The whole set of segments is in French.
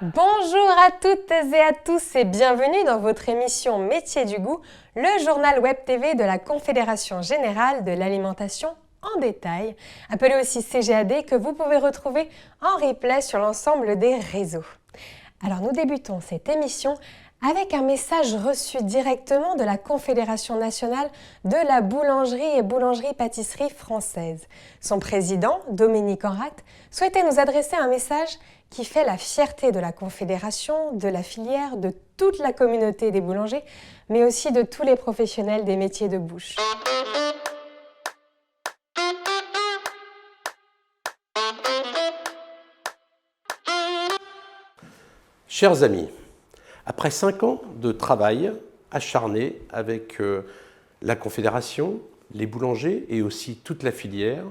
Bonjour à toutes et à tous et bienvenue dans votre émission Métiers du goût, le journal web TV de la Confédération Générale de l'Alimentation en détail, appelé aussi CGAD, que vous pouvez retrouver en replay sur l'ensemble des réseaux. Alors nous débutons cette émission avec un message reçu directement de la Confédération nationale de la boulangerie et boulangerie-pâtisserie française. Son président, Dominique Enract, souhaitait nous adresser un message qui fait la fierté de la Confédération, de la filière, de toute la communauté des boulangers, mais aussi de tous les professionnels des métiers de bouche. Chers amis, après 5 ans de travail acharné avec la Confédération, les boulangers et aussi toute la filière,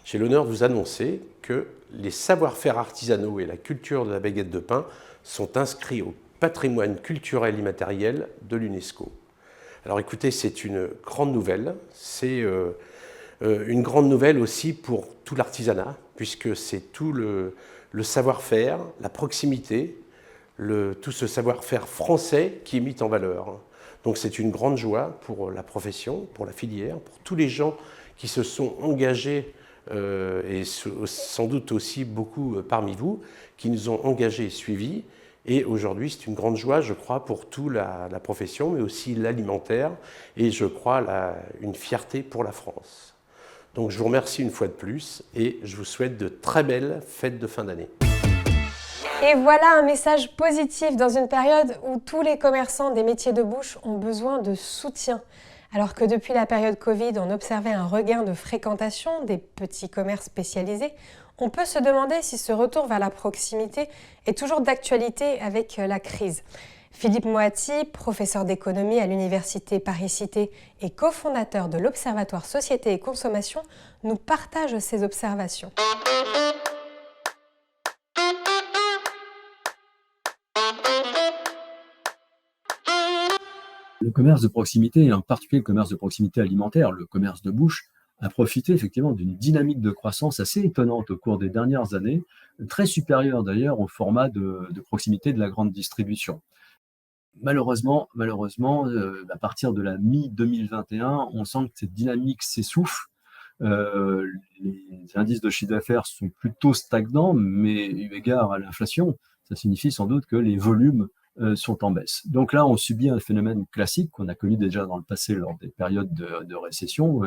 j'ai l'honneur de vous annoncer que les savoir-faire artisanaux et la culture de la baguette de pain sont inscrits au patrimoine culturel immatériel de l'UNESCO. Alors écoutez, c'est une grande nouvelle, c'est une grande nouvelle aussi pour tout l'artisanat, puisque c'est tout le savoir-faire, la proximité, tout ce savoir-faire français qui est mis en valeur. Donc c'est une grande joie pour la profession, pour la filière, pour tous les gens qui se sont engagés, et sans doute aussi beaucoup parmi vous, qui nous ont engagés et suivis. Et aujourd'hui, c'est une grande joie, je crois, pour toute la profession, mais aussi l'alimentaire, et je crois une fierté pour la France. Donc je vous remercie une fois de plus, et je vous souhaite de très belles fêtes de fin d'année. Et voilà un message positif dans une période où tous les commerçants des métiers de bouche ont besoin de soutien. Alors que depuis la période Covid, on observait un regain de fréquentation des petits commerces spécialisés, on peut se demander si ce retour vers la proximité est toujours d'actualité avec la crise. Philippe Moati, professeur d'économie à l'Université Paris-Cité et cofondateur de l'Observatoire Société et Consommation, nous partage ses observations. Le commerce de proximité, et en particulier le commerce de proximité alimentaire, le commerce de bouche, a profité effectivement d'une dynamique de croissance assez étonnante au cours des dernières années, très supérieure d'ailleurs au format de proximité de la grande distribution. Malheureusement, à partir de la mi-2021, on sent que cette dynamique s'essouffle. Les indices de chiffre d'affaires sont plutôt stagnants, mais eu égard à l'inflation, ça signifie sans doute que les volumes sont en baisse. Donc là, on subit un phénomène classique qu'on a connu déjà dans le passé lors des périodes de récession.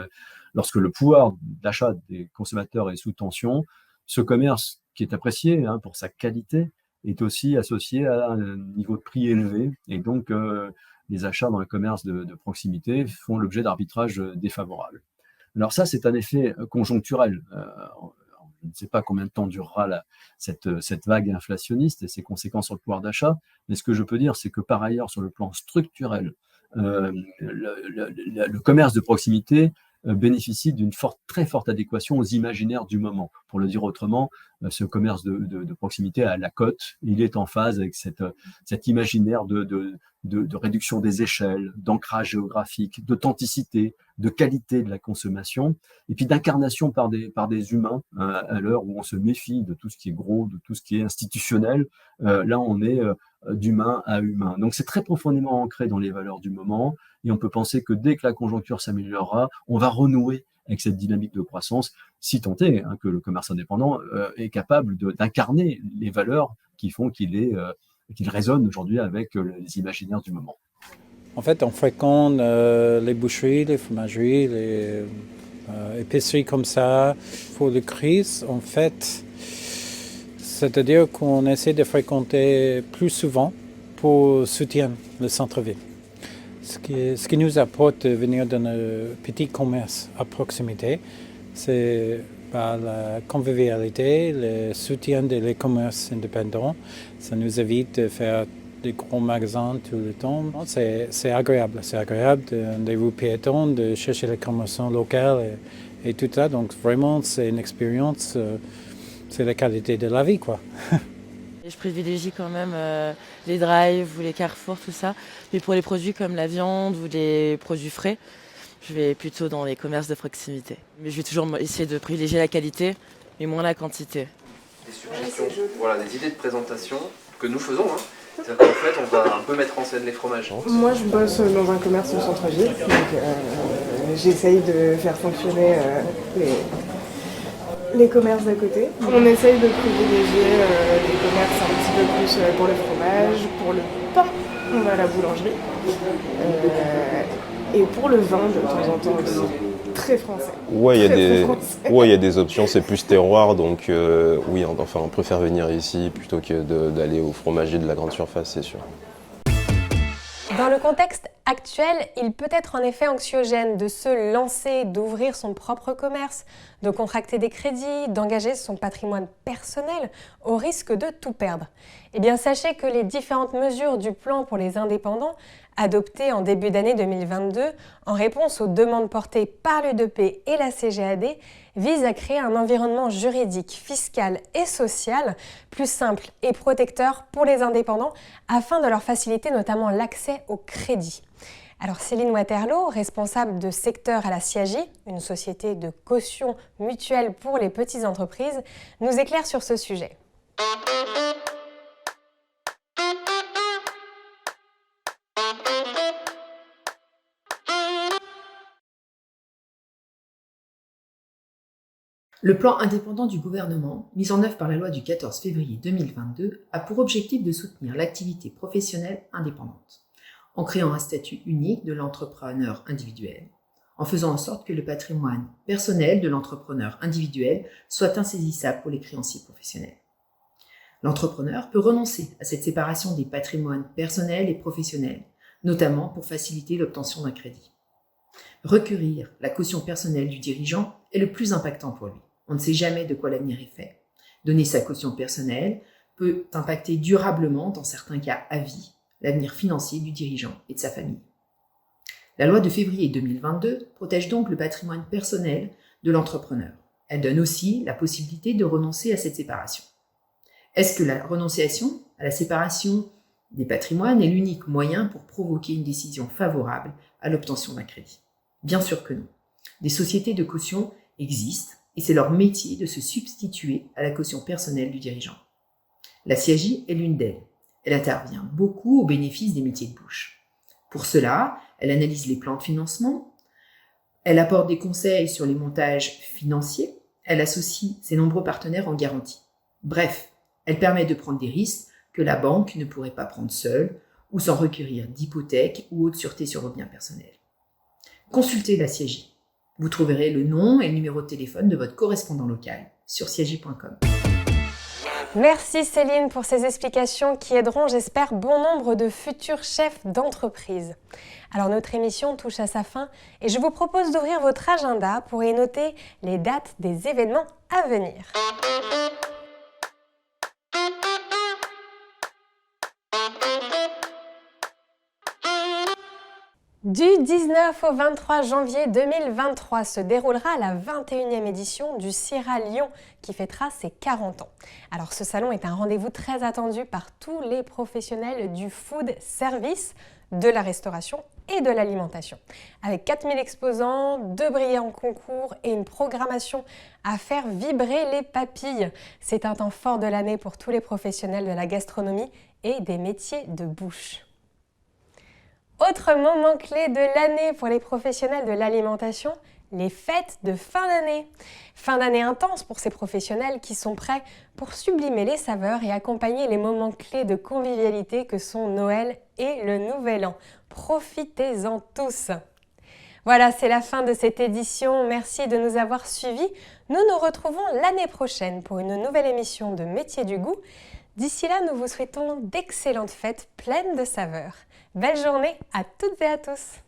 Lorsque le pouvoir d'achat des consommateurs est sous tension, ce commerce qui est apprécié pour sa qualité est aussi associé à un niveau de prix élevé. Et donc, les achats dans le commerce de proximité font l'objet d'arbitrages défavorables. Alors ça, c'est un effet conjoncturel. Je ne sais pas combien de temps durera cette vague inflationniste et ses conséquences sur le pouvoir d'achat, mais ce que je peux dire, c'est que par ailleurs, sur le plan structurel, le commerce de proximité bénéficie d'une très forte adéquation aux imaginaires du moment. Pour le dire autrement, ce commerce de proximité à la cote, il est en phase avec cet imaginaire de réduction des échelles, d'ancrage géographique, d'authenticité, de qualité de la consommation, et puis d'incarnation par des humains, à l'heure où on se méfie de tout ce qui est gros, de tout ce qui est institutionnel. Là, on est d'humain à humain. Donc c'est très profondément ancré dans les valeurs du moment, et on peut penser que dès que la conjoncture s'améliorera, on va renouer avec cette dynamique de croissance, si tant est que le commerce indépendant est capable d'incarner les valeurs qui font qu'il résonne aujourd'hui avec les imaginaires du moment. En fait, on fréquente les boucheries, les fromageries, les épiceries comme ça. Pour la crise, en fait, c'est-à-dire qu'on essaie de fréquenter plus souvent pour soutenir le centre-ville. Ce qui nous apporte de venir dans un petit commerce à proximité, c'est la convivialité, le soutien des commerces indépendants. Ça nous évite de faire des gros magasins tout le temps. C'est agréable. C'est agréable des rues piétonnes, de chercher les commerçants locaux et tout ça. Donc vraiment, c'est une expérience, c'est la qualité de la vie, quoi. Je privilégie quand même les drives ou les carrefours, tout ça. Mais pour les produits comme la viande ou les produits frais, je vais plutôt dans les commerces de proximité. Mais je vais toujours essayer de privilégier la qualité, mais moins la quantité. des suggestions, voilà, des idées de présentation que nous faisons. Hein. C'est-à-dire qu'en fait, on va un peu mettre en scène les fromages. Moi, je bosse dans un commerce au centre-ville, donc j'essaye de faire fonctionner les commerces d'à côté. On essaye de privilégier des commerces un petit peu plus pour le fromage, pour le pain, on va à la boulangerie, et pour le vin de temps en temps aussi. Très français. Ouais, il y a des options, c'est plus terroir, donc oui, enfin, on préfère venir ici plutôt que d'aller au fromager de la grande surface, c'est sûr. Dans le contexte actuel, il peut être en effet anxiogène de se lancer, d'ouvrir son propre commerce, de contracter des crédits, d'engager son patrimoine personnel au risque de tout perdre. Eh bien, sachez que les différentes mesures du plan pour les indépendants, adoptées en début d'année 2022 en réponse aux demandes portées par l'UDP et la CGAD, visent à créer un environnement juridique, fiscal et social plus simple et protecteur pour les indépendants afin de leur faciliter notamment l'accès au crédit. Alors Céline Waterloo, responsable de secteur à la CIAJ, une société de caution mutuelle pour les petites entreprises, nous éclaire sur ce sujet. Le plan indépendant du gouvernement, mis en œuvre par la loi du 14 février 2022, a pour objectif de soutenir l'activité professionnelle indépendante, en créant un statut unique de l'entrepreneur individuel, en faisant en sorte que le patrimoine personnel de l'entrepreneur individuel soit insaisissable pour les créanciers professionnels. L'entrepreneur peut renoncer à cette séparation des patrimoines personnels et professionnels, notamment pour faciliter l'obtention d'un crédit. Requérir la caution personnelle du dirigeant est le plus impactant pour lui. On ne sait jamais de quoi l'avenir est fait. Donner sa caution personnelle peut impacter durablement, dans certains cas à vie, l'avenir financier du dirigeant et de sa famille. La loi de février 2022 protège donc le patrimoine personnel de l'entrepreneur. Elle donne aussi la possibilité de renoncer à cette séparation. Est-ce que la renonciation à la séparation des patrimoines est l'unique moyen pour provoquer une décision favorable à l'obtention d'un crédit? Bien sûr que non. Des sociétés de caution existent et c'est leur métier de se substituer à la caution personnelle du dirigeant. La CIAJ est l'une d'elles. Elle intervient beaucoup au bénéfice des métiers de bouche. Pour cela, elle analyse les plans de financement, elle apporte des conseils sur les montages financiers, elle associe ses nombreux partenaires en garantie. Bref, elle permet de prendre des risques que la banque ne pourrait pas prendre seule ou sans requérir d'hypothèque ou autre sûreté sur vos biens personnels. Consultez la CIAJ. Vous trouverez le nom et le numéro de téléphone de votre correspondant local sur ciaj.com. Merci Céline pour ces explications qui aideront, j'espère, bon nombre de futurs chefs d'entreprise. Alors notre émission touche à sa fin et je vous propose d'ouvrir votre agenda pour y noter les dates des événements à venir. Du 19 au 23 janvier 2023 se déroulera la 21e édition du CIRA Lyon qui fêtera ses 40 ans. Alors ce salon est un rendez-vous très attendu par tous les professionnels du food service, de la restauration et de l'alimentation. Avec 4000 exposants, 2 brillants concours et une programmation à faire vibrer les papilles. C'est un temps fort de l'année pour tous les professionnels de la gastronomie et des métiers de bouche. Autre moment clé de l'année pour les professionnels de l'alimentation, les fêtes de fin d'année. Fin d'année intense pour ces professionnels qui sont prêts pour sublimer les saveurs et accompagner les moments clés de convivialité que sont Noël et le Nouvel An. Profitez-en tous! Voilà, c'est la fin de cette édition. Merci de nous avoir suivis. Nous nous retrouvons l'année prochaine pour une nouvelle émission de Métiers du goût. D'ici là, nous vous souhaitons d'excellentes fêtes pleines de saveurs. Belle journée à toutes et à tous!